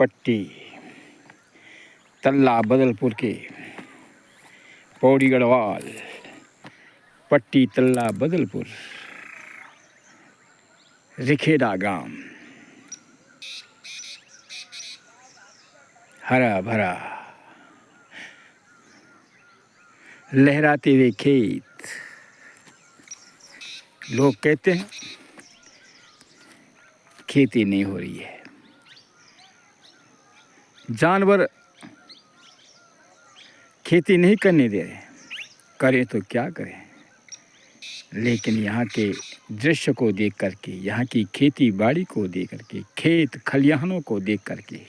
पट्टी तल्ला बदलपुर के पौड़ी गढ़वाल पट्टी तल्ला बदलपुर रिखेड़ा गांव हरा भरा लहराते हुए खेत। लोग कहते हैं खेती नहीं हो रही है, जानवर खेती नहीं करने दे रहे, करें तो क्या करें। लेकिन यहाँ के दृश्य को देख करके, यहाँ की खेती बाड़ी को देख करके, खेत खलिहानों को देख करके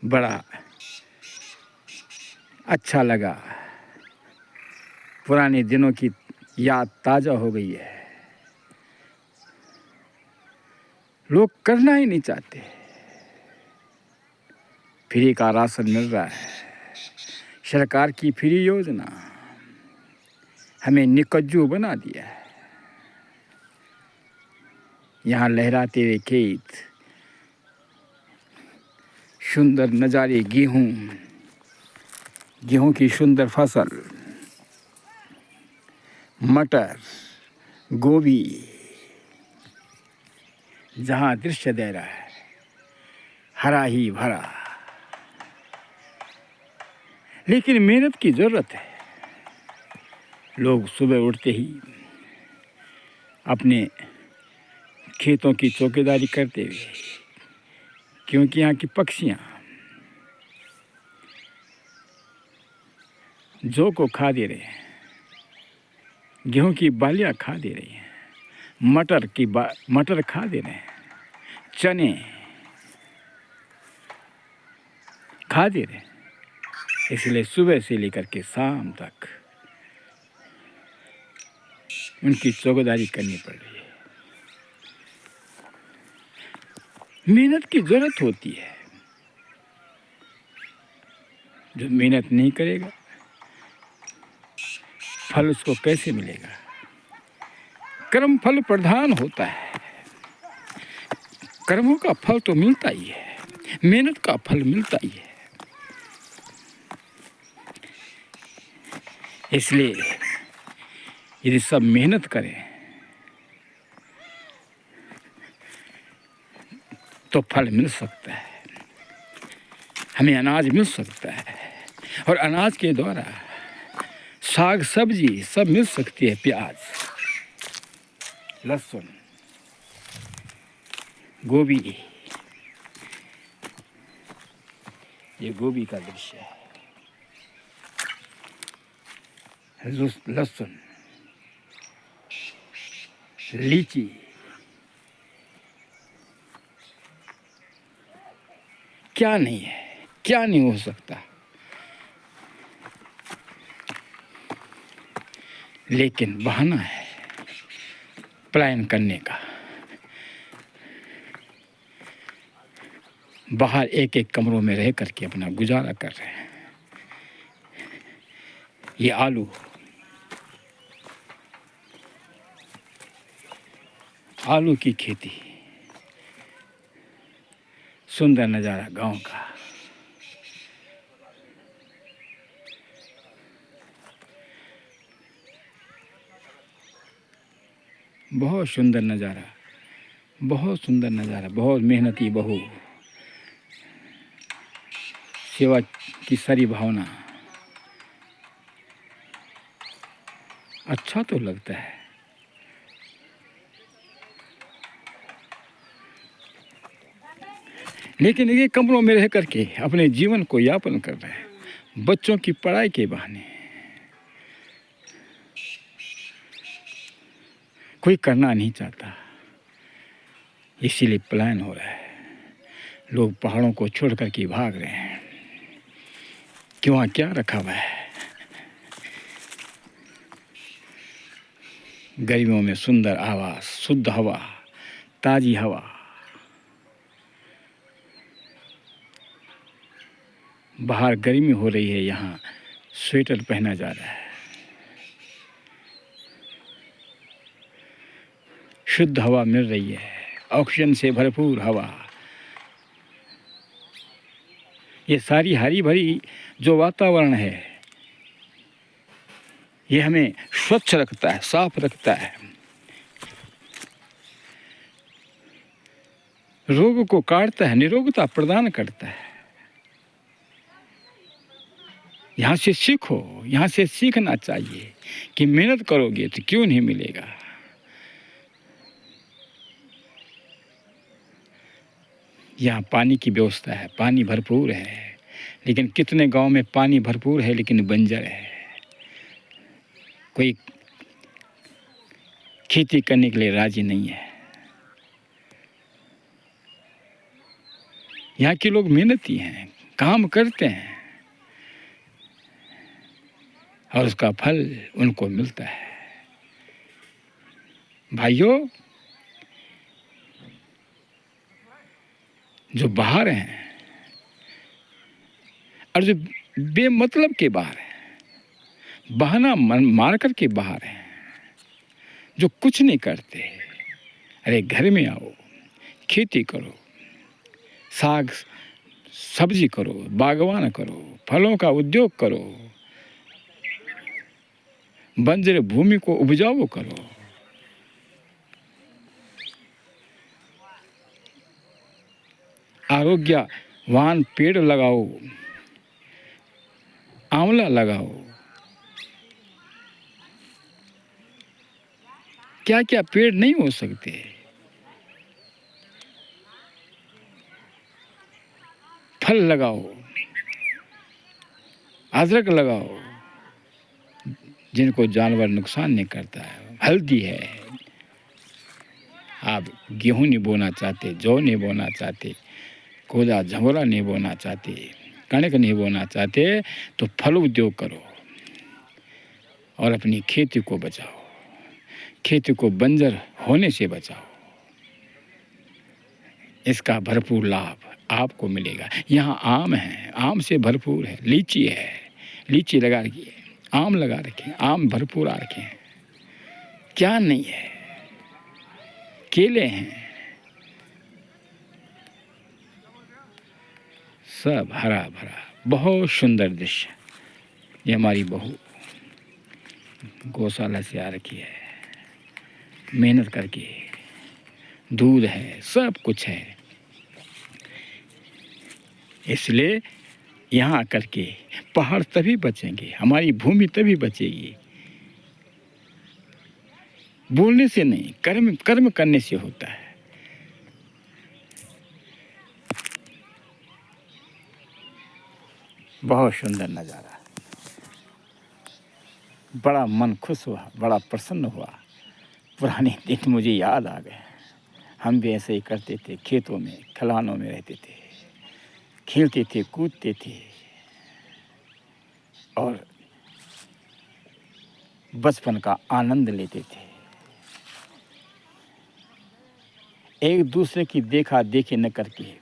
बड़ा अच्छा लगा। पुराने दिनों की याद ताज़ा हो गई है। लोग करना ही नहीं चाहते। फ्री का राशन मिल रहा है, सरकार की फ्री योजना हमें निकज्जू बना दिया है। यहाँ लहराते हुए खेत, सुंदर नज़ारे, गेहूं की सुंदर फसल, मटर, गोभी, जहाँ दृश्य दे रहा है हरा ही भरा। लेकिन मेहनत की ज़रूरत है। लोग सुबह उठते ही अपने खेतों की चौकीदारी करते हुए, क्योंकि यहाँ की पक्षियाँ जौ को खा दे रहे हैं, गेहूं की बालियाँ खा दे रही हैं, मटर खा दे रहे हैं, चने खा दे रहे हैं। इसलिए सुबह से लेकर के शाम तक उनकी चौकीदारी करनी पड़ रही है। मेहनत की जरूरत होती है। जो मेहनत नहीं करेगा फल उसको कैसे मिलेगा। कर्म फल प्रधान होता है। कर्मों का फल तो मिलता ही है, मेहनत का फल मिलता ही है। इसलिए यदि सब मेहनत करें तो फल मिल सकता है, हमें अनाज मिल सकता है। और अनाज के द्वारा साग सब्जी सब मिल सकती है। प्याज, लहसुन, गोभी, ये गोभी का दृश्य है। लहसुन, लीची, क्या नहीं है, क्या नहीं हो सकता। लेकिन बहाना है पलायन करने का। बाहर एक एक कमरों में रह करके अपना गुजारा कर रहे हैं। ये आलू की खेती, सुंदर नज़ारा गांव का। बहुत सुंदर नज़ारा, बहुत सुंदर नज़ारा। बहुत मेहनती बहू, सेवा की सारी भावना। अच्छा तो लगता है। लेकिन ये कमरों में रह करके अपने जीवन को यापन कर रहे हैं, बच्चों की पढ़ाई के बहाने। कोई करना नहीं चाहता, इसीलिए पलायन हो रहा है। लोग पहाड़ों को छोड़ करके भाग रहे हैं कि वहाँ क्या रखा हुआ है। गर्मियों में सुंदर आवास, शुद्ध हवा, ताज़ी हवा। बाहर गर्मी हो रही है, यहाँ स्वेटर पहना जा रहा है। शुद्ध हवा मिल रही है, ऑक्सीजन से भरपूर हवा। ये सारी हरी भरी जो वातावरण है, ये हमें स्वच्छ रखता है, साफ रखता है, रोग को काटता है, निरोगता प्रदान करता है। यहाँ से सीखो, यहाँ से सीखना चाहिए कि मेहनत करोगे तो क्यों नहीं मिलेगा। यहाँ पानी की व्यवस्था है, पानी भरपूर है, लेकिन कितने गांव में पानी भरपूर है लेकिन बंजर है, कोई खेती करने के लिए राजी नहीं है। यहाँ के लोग मेहनती हैं, काम करते हैं और उसका फल उनको मिलता है। भाइयों, जो बाहर हैं और जो बेमतलब के बाहर हैं, बहाना मार कर के बाहर हैं, जो कुछ नहीं करते, अरे घर में आओ, खेती करो, साग सब्जी करो, बागवान करो, फलों का उद्योग करो, बंजर भूमि को उपजाऊ करो। आरोग्यवान पेड़ लगाओ, आंवला लगाओ, क्या क्या पेड़ नहीं हो सकते। फल लगाओ, अदरक लगाओ, जिनको जानवर नुकसान नहीं करता है। हल्दी है, आप गेहूं नहीं बोना चाहते, जौ नहीं बोना चाहते, कोदा झंगोरा नहीं बोना चाहते, कणक नहीं बोना चाहते, तो फल उद्योग करो और अपनी खेती को बचाओ, खेती को बंजर होने से बचाओ। इसका भरपूर लाभ आपको मिलेगा। यहाँ आम है, आम से भरपूर है, लीची है, लीची लगा रखी है, आम लगा रखे हैं, आम भरपूर आ रखे हैं, क्या नहीं है, केले हैं, सब हरा भरा, बहुत सुंदर दृश्य। ये हमारी बहू गौशाला से आ रखी है, मेहनत करके, दूध है, सब कुछ है। इसलिए यहाँ आकर के पहाड़ तभी बचेंगे, हमारी भूमि तभी बचेगी। बोलने से नहीं, कर्म कर्म करने से होता है। बहुत सुंदर नज़ारा, बड़ा मन खुश हुआ, बड़ा प्रसन्न हुआ। पुराने दिन मुझे याद आ गए। हम भी ऐसे ही करते थे, खेतों में खलिहानों में रहते थे, खेलते थे, कूदते थे और बचपन का आनंद लेते थे। एक दूसरे की देखा देखी न करके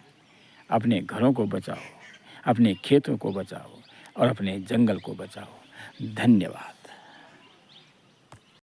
अपने घरों को बचाओ, अपने खेतों को बचाओ और अपने जंगल को बचाओ। धन्यवाद।